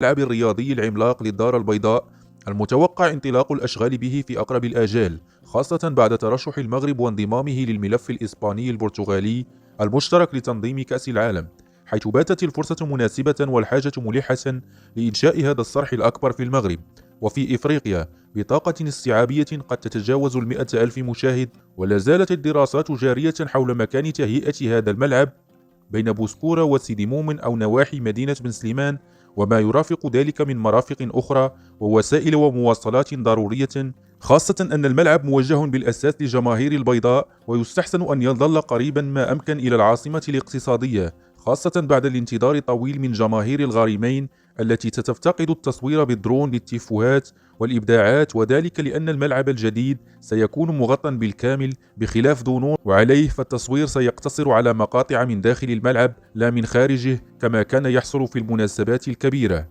الملعب الرياضي العملاق للدار البيضاء المتوقع انطلاق الأشغال به في أقرب الآجال، خاصة بعد ترشح المغرب وانضمامه للملف الإسباني البرتغالي المشترك لتنظيم كأس العالم، حيث باتت الفرصة مناسبة والحاجة ملحة لإنشاء هذا الصرح الأكبر في المغرب وفي إفريقيا بطاقة استيعابية قد تتجاوز 100,000 مشاهد. ولا زالت الدراسات جارية حول مكان تهيئة هذا الملعب بين بوسكورة وسيدي مومن أو نواحي مدينة بن سليمان، وما يرافق ذلك من مرافق أخرى ووسائل ومواصلات ضرورية، خاصة أن الملعب موجه بالأساس لجماهير البيضاء، ويستحسن أن يظل قريبا ما أمكن إلى العاصمة الاقتصادية، خاصة بعد الانتظار الطويل من جماهير الغارمين التي تفتقد التصوير بالدرون للتيفوهات والإبداعات، وذلك لأن الملعب الجديد سيكون مغطى بالكامل بخلاف دونور، وعليه فالتصوير سيقتصر على مقاطع من داخل الملعب لا من خارجه كما كان يحصل في المناسبات الكبيرة.